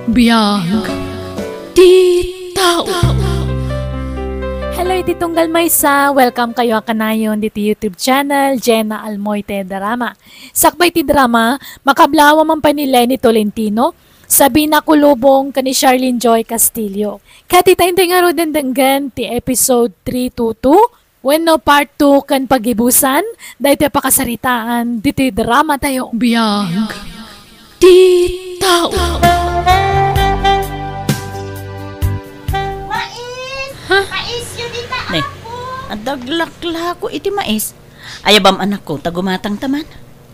Biyag di tao. Hello, iti tunggal maysa. Welcome kayo kanayon dito YouTube channel, Jenna Almoite Drama. Sakbay ti drama, makablawa man pa ni Lenny Tolentino, sabi na kulubong ka ni Charlene Joy Castillo. Katitayin nga ro dendenggan ti episode 322, when no part 2 kan pagibusan, dahil ti pakasaritaan, dito drama tayo. Biyag di tao. Mais yun ita ako. Adaglakla ko iti mais. Ayabam anak ko, tagumatang taman.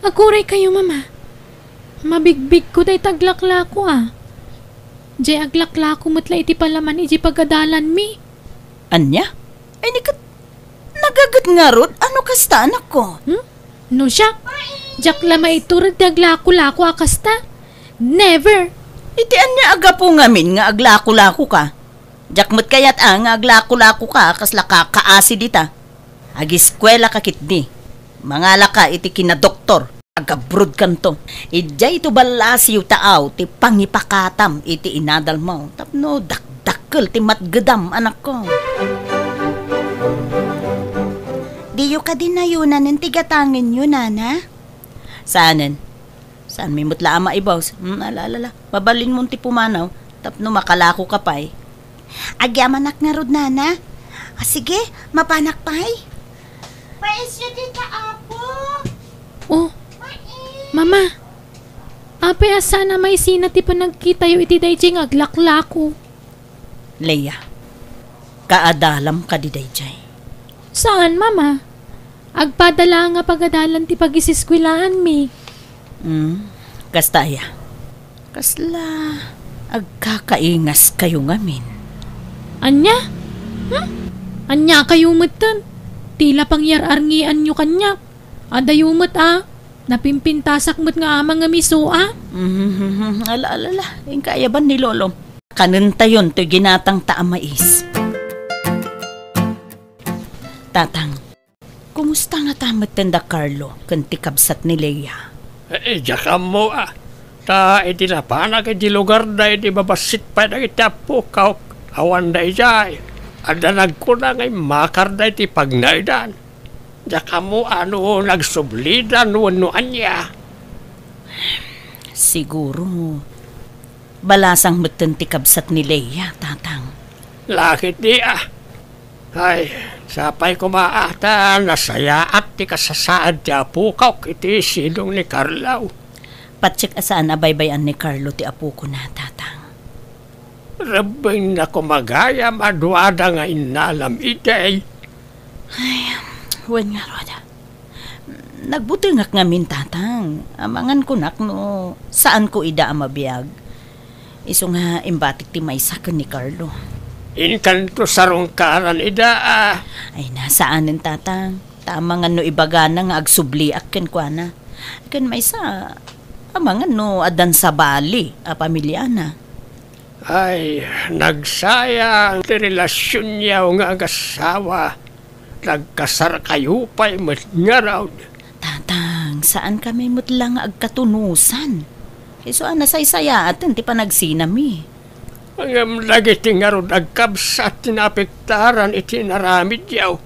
Aguray kayo, mama. Mabigbig ko day taglakla ko Jay aglakla ko matla iti palaman iti pagadalan mi. Anya? Ay nikat, nagagat nga rod, ano kasta anak ko? No siya, jak lama iturad aglako-lako akasta. Never. Iti anya aga po ngamin nga aglako-lako ka. Jakmat kayat nga aglako-lako ka, kasla kakaasi dita. Agiskwela ka kitni. Mangala ka iti kinadoktor. Agabrod kanto. Ijay ito balasi yung taaw, ti pangipakatam, iti inadal mo. Tapno, dakdakkel, ti matgadam, anak ko. Diyo ka din na yun, ng tigatangin yun, nana? Saanin? Saan may mutla ama ibaws? Alalala, babalin mo ti pumanaw, tapno makalako ka pa'y. Agyamanak nga rod, nana. Sige, mapanak pa'y. Mais yun din ka, apo. Oh, mama. Apay asana may sinati pa nagkita yung iti dayjay nga aglaklako. Leia, kaadalam ka di dayjay. Saan, mama? Agpadala nga pagadalan ti pagisiskwelahan mi. Kastaya. Kasla, agkakaingas kayo ngamin. Anya? Anya kayo matan? Tila pangyararngian nyo kanya. Adayumot napimpintasak mo't nga amang nga miso Ala, yung kayaban ni Lolo. Kanunta yun to ginatang taamais. Tatang, kumusta nga tamat tanda Carlo kan tikabsat ni Leia? Jakam mo Ta iti napanag iti lugar da iti babasit pa na iti apukaw. Awan da ijay. Ada nagkuna ngay makar da iti pagnaidan. Jakam mo nagsublidan wanuan niya. Siguro, balasang matan tikabsat ni Leia, tatang. Lakit di Ay, sapay kumaata, nasaya at ti kasasaad ti apukaw iti silong ni Carlo. Patsik asaan abaybayan ni Carlo ti apo ko na, tatang. Rabing na kumagaya madwada nga inalam itay. Ay, huwag nga roda. Nagbutungak ngamin, tatang. Amangan ko nak no, saan ko ida amabiyag. Iso nga imbatik ti maysakan ni Carlo. Inkanto sarong karan ida Ay, nasaanin, tatang. Tama nga no ibaga na nga agsubli akin kwa na. Akin maysa, amangan no adan sa bali, pamilya na. Ay, nagsayang ti relasyon niya nga agasawa. Nagkasar kayo pa'y nga raw. Tatang, saan kami mutlang agkatunusan? Iso nasaysaya atin ti panagsinami. Ang lagi ti nga ron agkabsat tinapektaran iti naramid yaw.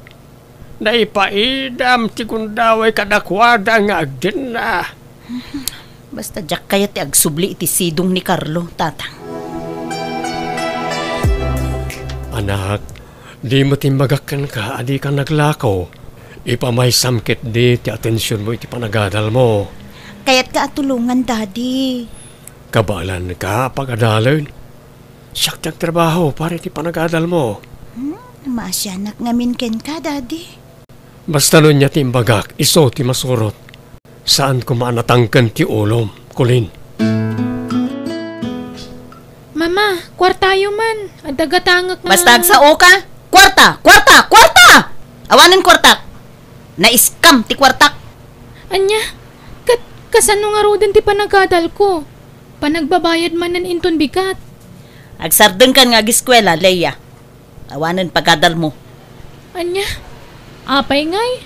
Naipaidam ti kundaway kadakwada nga agdin na. Basta jak kaya ti agsubli iti sidong ni Carlo, tatang. Anak, di mo timbagakan ka, adi ka naglakaw. Ipamay samkit di ti atensyon mo iti panagadal mo. Kaya't ka atulungan, daddy. Kabalan ka pagadalan. Siyak tiyag trabaho para iti panagadal mo. Maasyanak ngamin ken ka, daddy. Basta nun niya timbagak, iso ti masurot. Saan ko maanatangkan ti ulom, kulin? Mama, kwartayo man. Adagatangak nga. Basta agsao ka. Kwarta! Awanan kwarta! Na-scam ti kwartak. Anya, kasano nga rodan ti panagadal ko? Panagbabayad man ng inton bigat. Agsardeng kan nga giskwela, Leia. Awanan pagadal mo. Anya, apay ngay.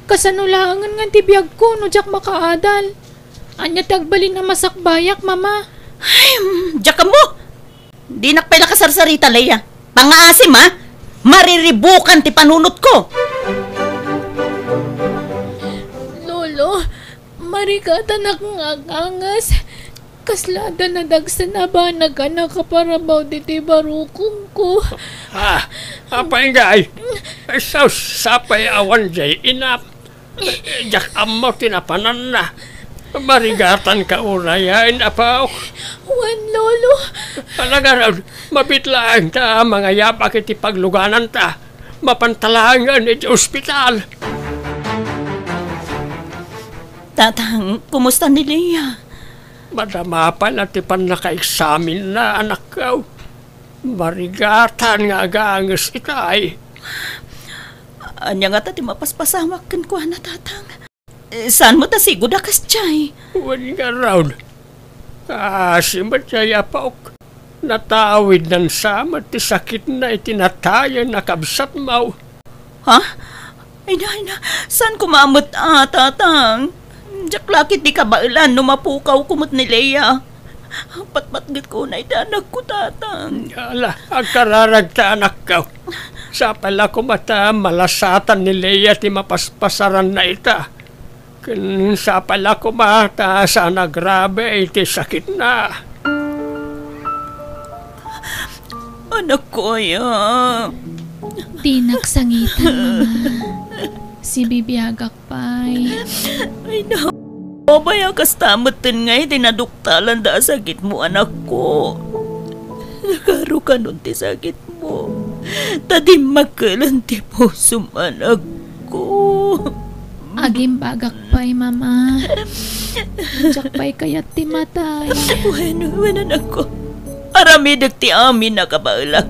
Kasanulangan nga ti biyag ko no jak makaadal. Anya tagbalin na masakbayak, mama. Diyak mo! Di nakpay kasarsarita, Leia. Pangaasim, ha? Mariribukan ti panunot ko. Lolo, marikata nakangagangas. Kaslada na dagsa na ba naganak ka para ba diti barukong ko? Apay nga ay. Sapay awan jay inap. Jak amaw tinapanan na. Marigatan ka unayan, apaw. Wan, Lolo. Talaga, mabitlaan ta mga yapak iti pagluganan ta. Mapantalangan iti ospital. Tatang, kumusta ni Leia? Madama pa na ti pan naka-examine na anak ko. Marigatan nga agangas itay. Anya nga ti mapaspasamak kan kuha na, tatang. Saan mo ta sigod akas tiyay? Huwag nga raw. Kasi matyaya pa ok. Natawid ng sama ti sakit na itinatayan na kabsat mau. Ha? Ay na, saan kumamot tatang? Diyak lakit di kabailan numapukaw kumot ni Leia. Patbatgit ko na itanag ko, tatang. Ala, agkararag ta anak ko. Sa pala ko mata malasatan ni Leia ti mapaspasaran na ita. Sa pala ko mata sana grabe iti sakit na. Anak ko, Di naksangitan, Mama. Si Bibiyagak pa'y. Ay na. Babaya kas tamatan nga tinaduktalan da sakit mo, anak ko. Nagaro ka nun ti sakit mo. Tadi makalan ti pusum, anak ko. Agim bagak pa'y, Mama. Diyak pa'y kayat ti matay. Bueno, anak ko. Aramidag ti amin na kabailag.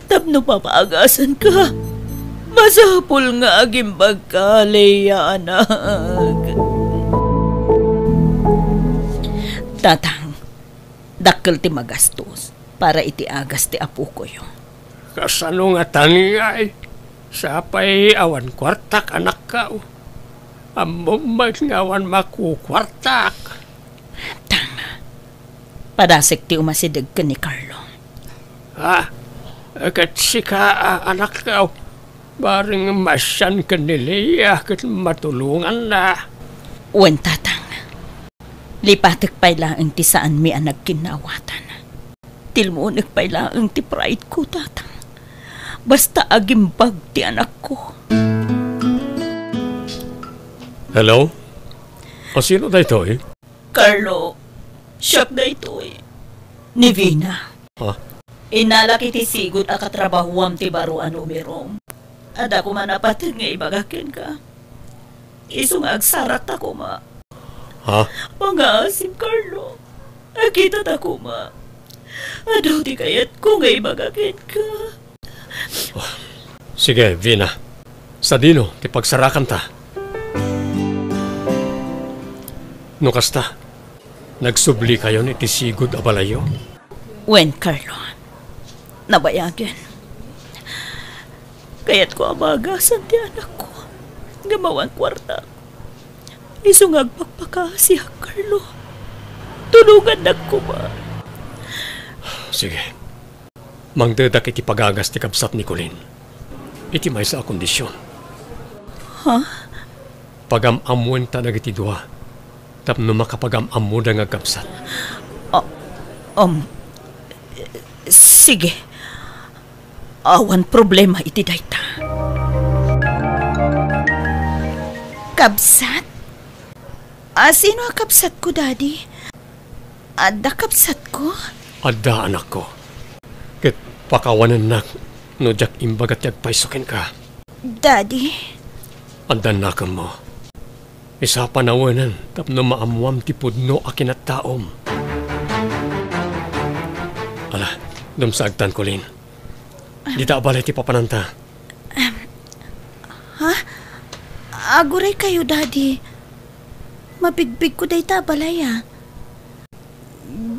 Tapno papaagasan ka. Masapul nga agim bagkaleya, anak. Tatang, dakkel ti magastos para iti agas ti apo ko yo. Kasano nga taningay. Sapay awan kwartak anak ka. Amumag nga awan makukwartak. Tama. Padasik ti umasidag ka ni Carlo. Kat sika anak ka. Baring masyan ka ni Leia kat matulungan na. Uwan, tatang. Lipatek pa'y laang ti saan mi ang nagkinawatan. Tilmunik pa'y laang ti pride ko, tatang. Basta agimbag ti anak ko. Hello? O sino da ito eh? Carlo, siyak na ito eh. Ni Vina. Inalaki ti sigod akatrabahuam ti baruan umirom. Ada ko man napatin nga ibagakin ka. Isong agsarat ako, ma. Pangaasim, Carlo. Akita ako, ma. Adaw di kayat ko nga ibagakin ka. Sige, Vina. Sa dino, ti pagsarakan ta. No kasta, nagsubli kayo ni ti sigod abalayo? Wen, Carlo. Nabayagin. Kaya't ko abagasan ti anak ko. Gamawang kwarta. Isungag pagpakasiya, Carlo. Tulugan na ko ba? Sige. Mangdadak iti pagagas ti kabsat ni Colin. Iti may sa kondisyon. Pagamamuan ta nagiti dua. Tapno makapagamamu da nga kabsat. Sige. Awan problema iti dayta. Kabsat? Sino ang kabsat ko, Daddy? Ada kabsat ko? Ada anak ko. Ket pakawanan na no jak imbagat yagpaisokin ka. Daddy? Ada na ka mo. Isa panawanan tapno maamuam ti pudno akin at taom. Ala, dumsagtan ko lin. Di ta balay ti papananta. Aguray kayo, Daddy. Mabigbig ko day ta balaya.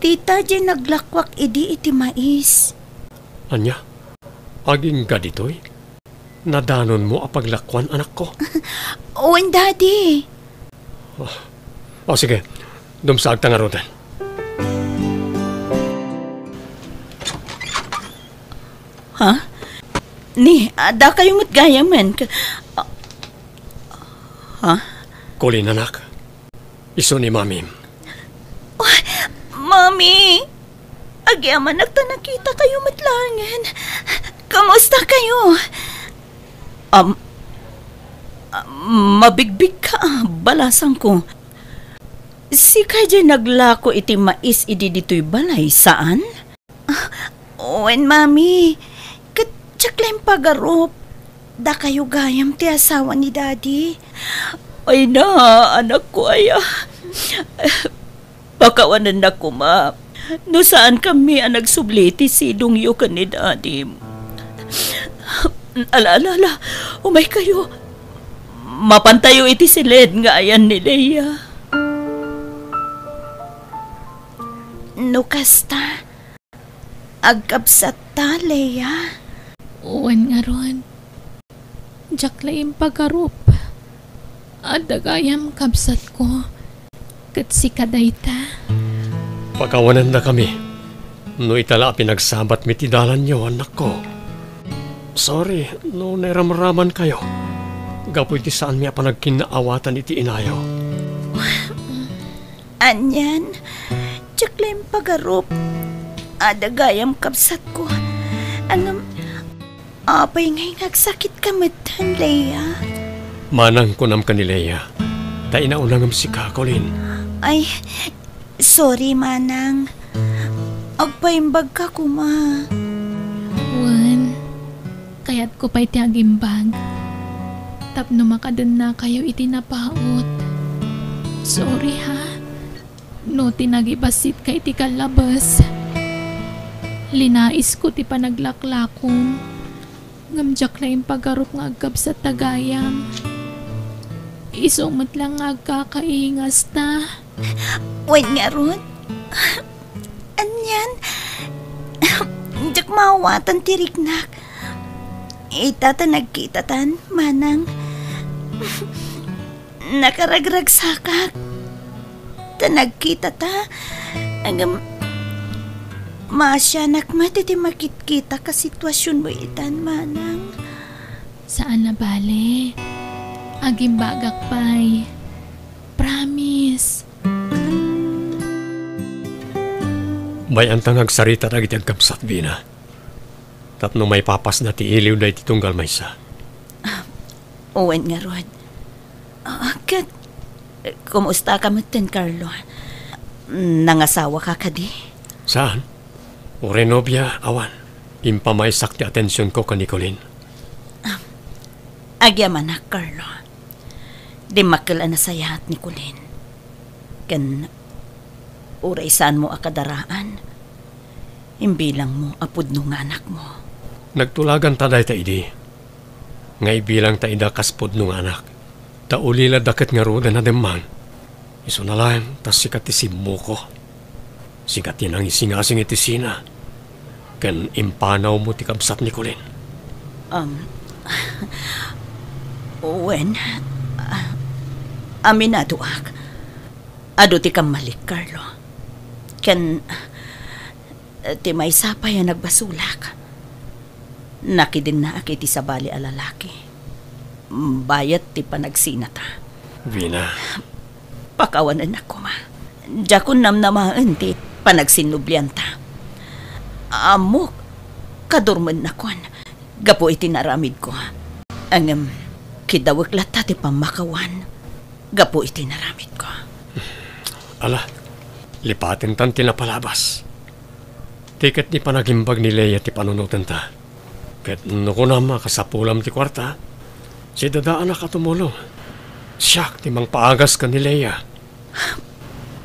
Di ta dyan naglakwak iti mais. Anya? Aging gaditoy? Nadanon mo apaglakwan anak ko? Owen, Daddy. Sige, dumsag ta nga rodan. Ha? Ni, ada kayo mo't gayaman. Ha? Colin, anak. Iso ni Mami. Mami! Agyaman nakita kayo matlangan. Kamusta kayo? Mabigbig ka, balasang ko. Si Kajay naglako iti mais idi dito'y balay. Saan? Owen, Mami. Katsaklaim pagarop. Da kayo gayam ti asawa ni Daddy. Ay na, anak ko ay. Pakawanan na ko, ma. No saan kami ang nagsubliti si Dungyo ka ni Daddy. Ala, umay kayo. Mapantayo iti si Led nga ayan ni Leia. No kasta, agkapsat ta, Leia. Uwan nga ron. Diyak laing pagarup. Adagayam kabsat ko. Kat si kadayta. Pakawanan na kami. No itala pinagsabat mitidalan niyo, anak ko. Sorry, no naramraman kayo. Gapoy ti saan miya panagkinaawatan iti inayaw. Anyan, tsaklaim pagarup. Adagayam kapsat ko. Apay ngay nagsakit ka matan, Leia. Manang kunam ka ni Leia. Ta inaunangam si Kakolin. Ay, sorry, Manang. Agpaimbag ka kuma. Uwan, kaya't ko pa'y tiagimbag. Tapno makadan na kayo itinapaot. Sorry ha. No tinagibasit ka iti kalabas. Linais ko ti panaglaklakong. Ngamjak na yung pagarup nga agkab sa tagayam. Isumot lang nga agkakaingas ta. Wait nga ron. Anyan. Diyak mawatan tiriknak. Itata nagkitatan, Manang. Nakaragrag sakak. Tanagkitata. Masyanak matiti makit-kita ka sitwasyon mo itan, Manang. Saan na bale? Agimbagak pa'y. Promise. Bayan tangag sarita na giti agkapsat, Bina. Tapno may papas na ti iliw na iti tunggal maysa. Owen nga, Rod. Kumusta ka matin, Carlo? Nangasawa ka ka di? Saan? O renobya, awan. Impamaysak ti atensyon ko ka ni Colin. Agyaman na, Carlo. Di makila na sayat ni Colin. Kan uray saan mo akadaraan. Imbilang mo apod nung anak mo. Nagtulagan taday ta idi. Ngay bilang ta ida kaspod nung anak. Ta ulila daket nga roda na demang. Iso na lang, tas sikat ti simmo ko. Sikat yan ang isingasing iti sina. Kan impanaw mo ti kabsat ni Colin. Owen, aminado ak. Ado ti kamalik, Carlo. Kan ti may sapay ang nagbasulak. Nakidin na ak iti sabali a lalaki. Bayat ti panagsinata. Vina. Pakawanan ako, ma. Diyakon namnamaan ti panagsinublianta. Amok, kadurman na kon. Gapo iti naramid ko. Ang kidawak lata ti pamakawan. Gapo iti naramid ko. Ala, lipatin tan tinapalabas. Tiket ni panagimbag ni Leia ti panunutan ta. Ket nuko na makasapulam ti kwarta. Si dadaan na katumulong. Siyak ti mang paagas ka ni Leia.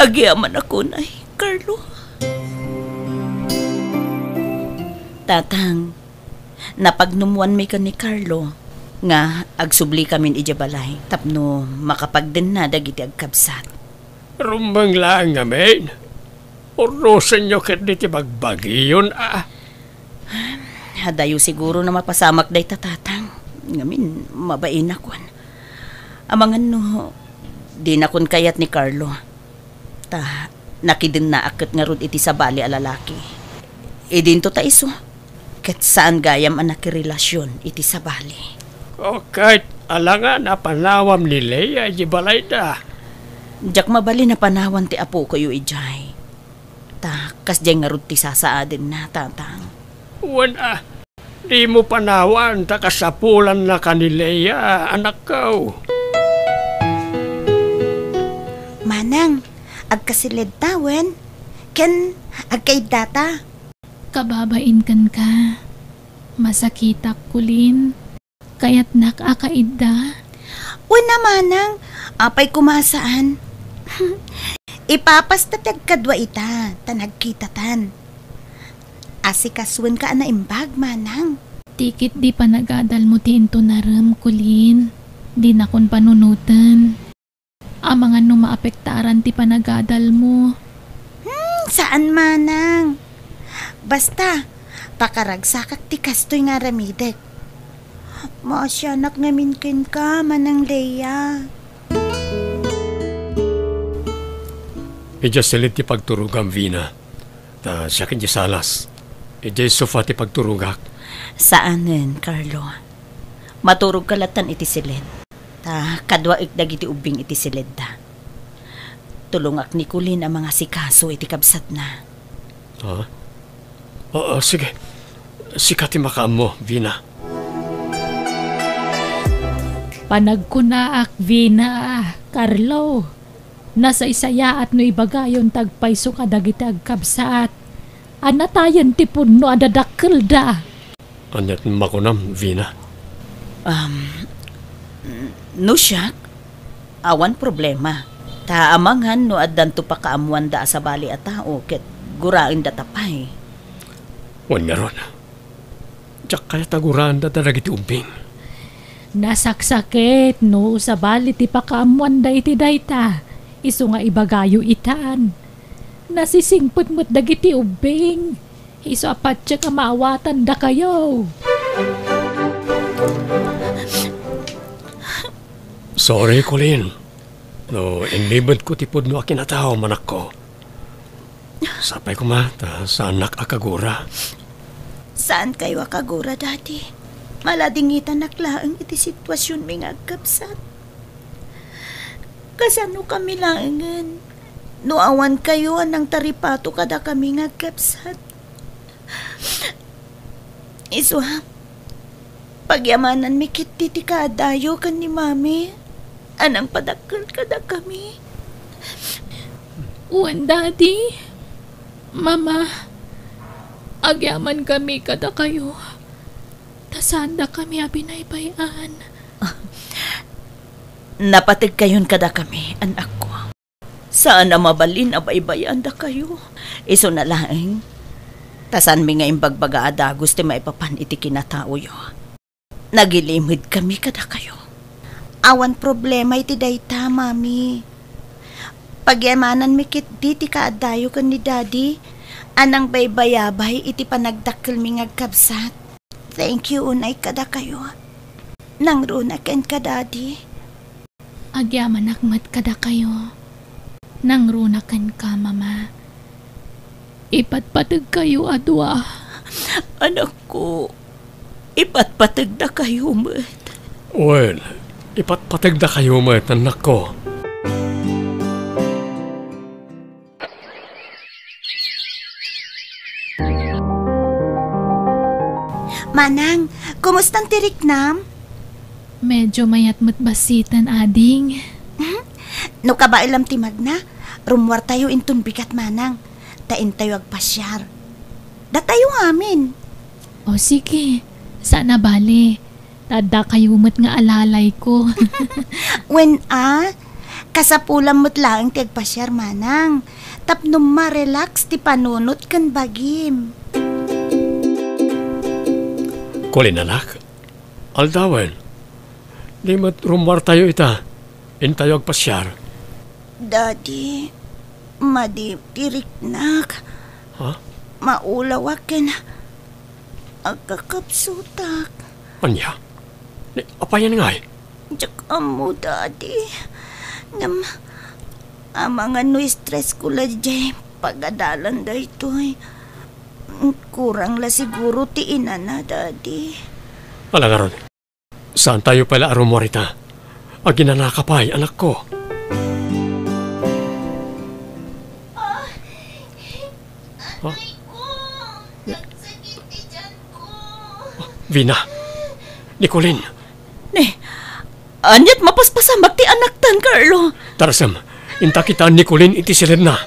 Agyaman ako na, Carlo. Tatang, napagnumuan mi ka ni Carlo nga agsubli kamin ijabalay tapno makapagden na dagiti agkabsat. Rumbang lang ngamin. Urusan nyo ket di ti bagbagi yun Hadayo siguro na mapasamak day tatang. Ngamin, mabain akon. Amangan no, di na kun kayat ni Carlo. Nakidin na akit nga rod iti sabali a lalaki. Idin to ta iso. Ket saan gayam anak relasyon iti sabali. O kahit alangan na panawam ni Leia di balay da. Jak mabali na panawan ti apo ko yu ijay. Ta kas jay nga rod ti sasaadin na tatang. Wala. Di mo panawan ta kasapulan na ka ni Leia, anak ko. Manang, agkasilid tawen. Ken, agkay data. Kababain kan ka. Masakitak kulin. Kaya't nakakaida. Una manang, apay kumasaan. Ipapastatag kadwa ita, tanagkitatan. Asikaswen ka na imbag, manang. Tikit di pa nagadal mo tinto na ram kulin. Di na kon panunutan. Ang mga numaapektaran ti panagadal mo. Saan manang? Basta, pakaragsakak ti kastoy nga ramidek. Masyanak namin kin ka, manang Leia. Ija silit ti pagturugam Vina. Ta siya kin di salas. Ija sofa ti pagturugak. Saanen, Carlo? Maturog kalatan iti silid. Ta kadwa ikdag iti ubing iti silid da. Tulungak ni Kulin ang mga sikaso iti kabsat na. Ha? Oo, sige. Sikati makaam mo, Vina. Panagkunaak, Vina, Carlo. Nasa isaya at no ibagayon tagpayso kadagiti agkabsaat. Anatayan ti punno adadakkel da. Anyat makunam, Vina. No siyak, awan problema. Ta amanghan no addan to pa kaamuan da sa bali a tao ket gurain da tapay. Wan nga ron. Diyak kaya taguran da daragiti ubing. Nasaksakit no sa bali ti pakaamuan da iti dayta. Isu nga ibagayo itaan. Nasisingput mo't dagiti ubing. Isu apat siya maawatan da kayo. Sorry, Colin. No, inlibad ko tipod no akinatao, manak ko. Sapay ko mata sa anak akagura. Saan kayo akagura, Daddy? Maladingitan naklaang iti sitwasyon may agkapsat. Kasano kami langan? No awan kayo anang taripato kada kami agkapsat. Iswa, pagyamanan mi kit titi kaadayo kan ni Mami. Anang padakkel kada kami. Uwan, Daddy. Mama. Agyaman kami kada kayo. Tasanda kami abinaybayan. Napatig kayon kada kami, anak ko. Saan na mabalin abaybayan da kayo? Iso na laeng. Tasan mi nga imbagbaga ada gusto maipapan iti kinatao yo. Nagilimid kami kada kayo. Awan problema iti dayta, Mami. Pagyamanan mi kit di ti kaadayo kan ni Daddy. Anang baybayabay iti panagdakkel mi ngagkabsat. Thank you unay kada kayo. Nang runaken ka, Daddy. Agyaman akmat kada kayo. Nang runakan ka, Mama. Ipatpatag kayo adwa. Anak ko, ipatpatag na kayo, mat. Well, ipatpatag na kayo, mat, anak ko. Manang, kumustang tiriknam? Medyo mayat basitan, ading. No ka ba ilam timag na? Rumwar tayo intun bigat, Manang. Tain tayo agpasyar. Datayo amin. O sige, sana bale. Tada kayo mat nga alalay ko. When kasapulam mo't lang ti agpasyar, Manang. Tapno ma-relax ti panunot kan bagim. Colin, anak. Aldawan. Di mat rumwar tayo ita. In tayo agpasyar. Daddy, madiptiriknak. Ha? Maulawakin. Agkakapsutak. Anya? Apayan nga eh. Diyak amo, Daddy. Ngam, mga no stress ko la jay. Pagadalan da ito eh. Kurang la siguro ti ina na, Daddy. Alangaron, saan tayo pala aron mo rita? Aginanakapay, anak ko. Vina, Nicolin, Anyat mapaspasamak ti anak tan, Carlo. tarasam, inta kita Nicolin iti silid na.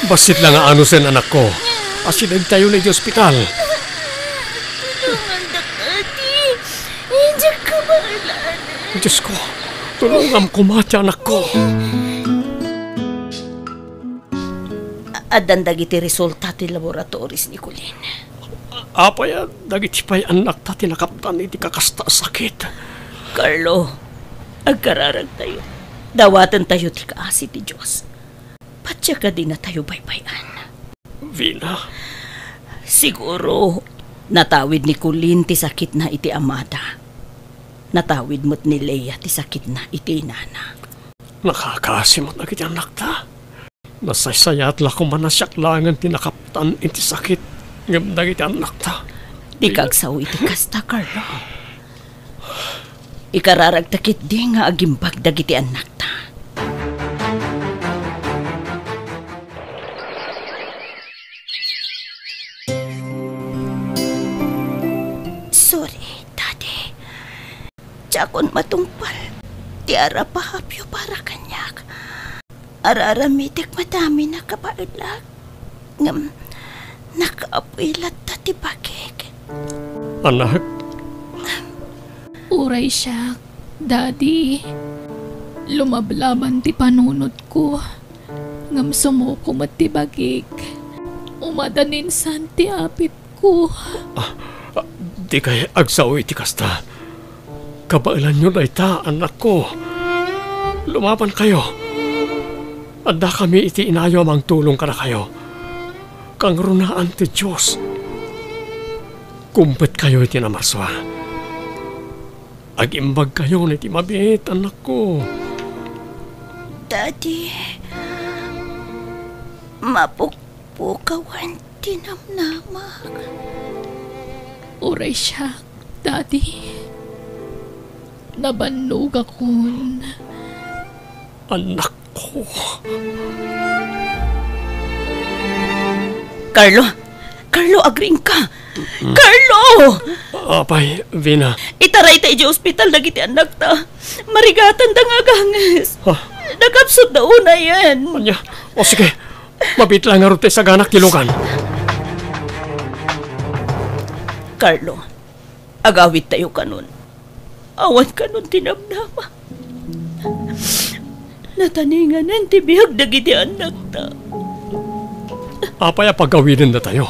Basit lang nga ano sen anak ko. Asilid tayo na iti ospital. Tulungan dak, Daddy. Hindi ka maalaan. Diyos ko, tulungan ko mati anak ko. Adan dagiti resulta ti laboratories ni Colin. Apaya, dagiti pa'y anak ta tinakaptan iti kakasta sakit. Carlo, agkararag tayo. Dawatan tayo ti kaasi ti Diyos. Patya ka din na tayo baybayan. Vina, Siguro, natawid ni Colin ti sakit na iti amada. Natawid mo't ni Leia ti sakit na iti inana. nakakasimot na kiti anak ta. Nasaysayat la kumanasyak langan tinakaptan iti sakit. Ngam dagiti anak ta. Di kagsaw iti kasta, Carlo. Ikararag takit di nga agimbag dagiti anak ta. Sorry, Daddy. Tiyakon matungpal. Tiara pahapyo para kanyak. Araramitik madami na kapaidlag. Ngam, nakaapilat tati bakik. Anak, Uray siya, Daddy. Lumablaban ti panunod ko. Ngam sumuko ti bagik. Umadanin san ti apit ko. di kay agsaw iti kasta. Kabailan nyo na ita, anak ko. Lumaban kayo. Anda kami iti inayo amang tulong ka na kayo. Kang runaan ti Diyos. Kumpet kayo iti namarswa. Agimbag kayo na iti mabit, anak ko. Daddy, mapukpukawan tinamnamak. Uray siya, Daddy. Nabannog akon. Anak ko. Carlo! Carlo, agring ka! Carlo! Apay, Vina. Itaray tayo di ospital dagiti anak ta. Marigatan da nga ganges. Ha? Nagapsot na una yan. Anya, o sige. Mabit lang nga rute sa ganak tilugan. Carlo, agawit tayo kanon. Awan kanon tinamnama. Nataningan ang tibiyag dagiti anak ta. Apay, pagawinin na tayo.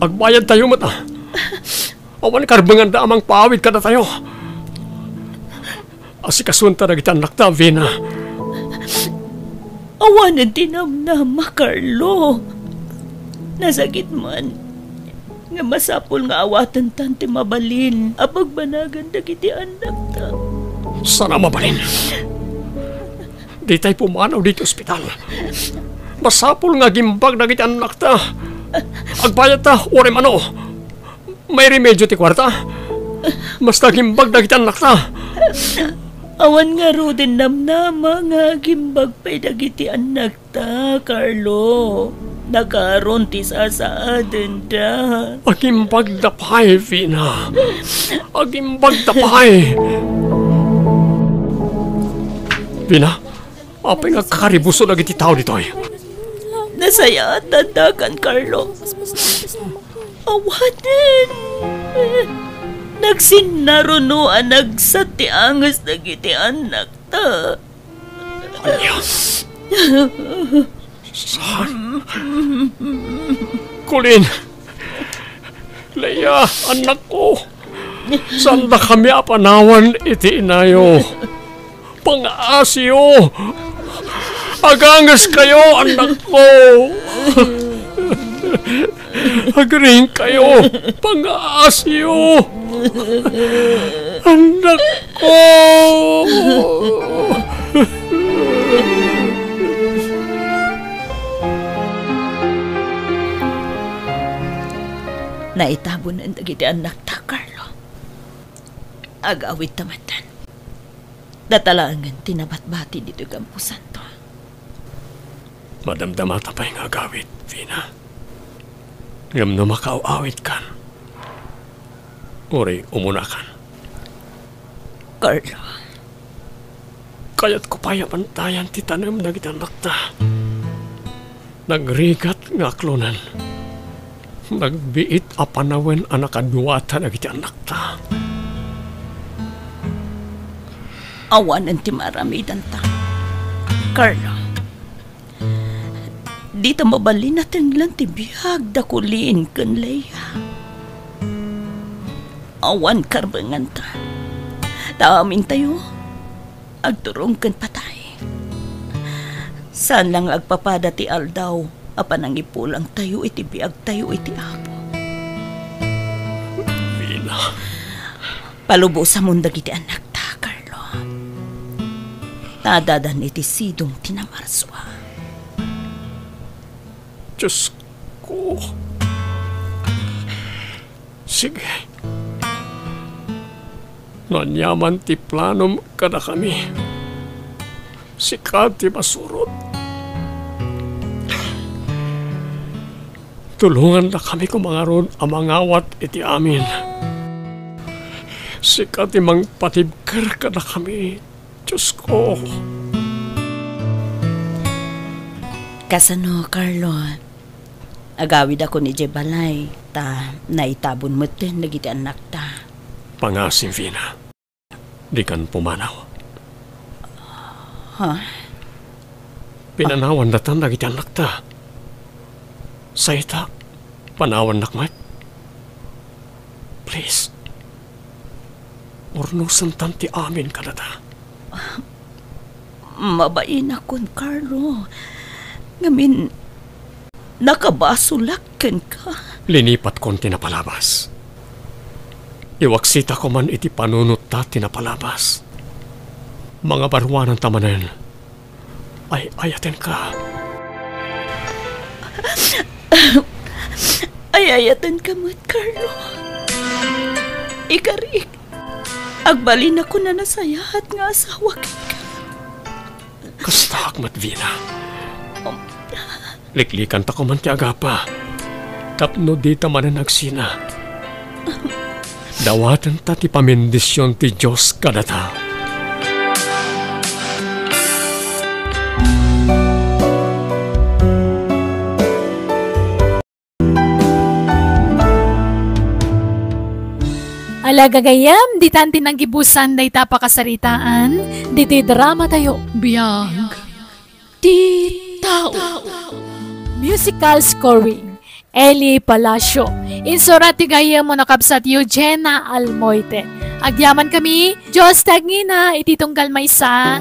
Agbayad tayo mata. Awan karbangan da amang paawid ka na tayo. Asikasunta na kita anak ta, Vina. Awan ang tinamnama, Carlo. Nasagit man. Nga masapol nga awatan tanti mabalin. Apag banagan dagiti anak ta. Sana mabalin. Di tayo pumanaw dito ospital. Masapol nga gimbag na kita anak ta. Agbayad ta, ore mano. May remedyo ti kwarta. Basta gimbag na kita anak ta. Awan nga ro din namnama nga gimbag pa'y dagiti anak ta, Carlo. Nakaroon ti sasaaden da. Agimbag da pa'y, Vina. Agimbag da pa'y. Vina, apay nga kakaribuso na giti tao dito'y. Nasaya at tandakan, Carlo. Awanin. Nagsinarunuan nagsati angas na giti anak ta. Anya? Saan? Colin! Leia, anak ko! Saan na kami apanawan iti inayo? Pang-asyo! Agangas kayo, anak ko! Agring kayo, pang-asyo! Anak ko! Naitabo na dagiti anak ta, Carlo. Agawit tamatan. Datalangan tinabat-bati dito kampusan to. Madamdamata pa yung agawit, Vina. Ngam no makauawit kan. Uri, umunakan. Carlo, Kaya't ko pa yamantayan ti tanem na gitanak ta. Nagrigat nga aklonan. Nagbiit a panawen a nakaduwata na gitanak ta. awanan ti maramidan ta. Carlo, di ta mabalin natin lang ti biyag da kulin kan Leia. Awan karbangan ta. Taamin tayo. Agturong kan patay. Saan lang agpapada ti aldaw apan ang ipulang tayo iti biag tayo iti apo. Vina. Palubo sa mundag iti anak ta, Carlo. Tadadan iti sidong tinamarswa. Diyos ko. Sige. Nanyaman ti planom kada kami. Sikat ti masurot. Tulungan na kami kumangaron ang mangawat iti amin. Sikat ti mangpatibker kada kami. Diyos ko. Kasano, Carlo? Agawid ako ni Jebalay. Ta, naitabon mo din nagiti anak ta. Pangasim, Vina. Di kan pumanaw. Ha? Pinanawan na tan nagiti anak ta. Sayta, panawan nakmat. Please. Urnusan tan ti amin kadata. Mabain akon, Carlo. Ngamin, nakabasulakan ka. Linipat kon tinapalabas. Iwaksita ko man iti panunot ta tinapalabas. Mga barwanan tamanen, ay ayaten ka. Ay ayatan ka mo't, Carlo. Ikarik. Agbalin ako na nasayahat nga asawa ka. Kasta akmat, Vina. Liklikan ta ko man ti agapa. Tapno di ta manan agsina. Dawatan ta ti pamendisyon ti Diyos kadata. Alaga gayam, di tanti nang gibusan day tapakasaritaan, di ti drama tayo. Biyag. Di tao. Musical scoring. Eli Palacio. Insura ti gayam mo nakabsat Eugenia Almoite. Agyaman kami, Diyos tagngina, ititunggal maysa.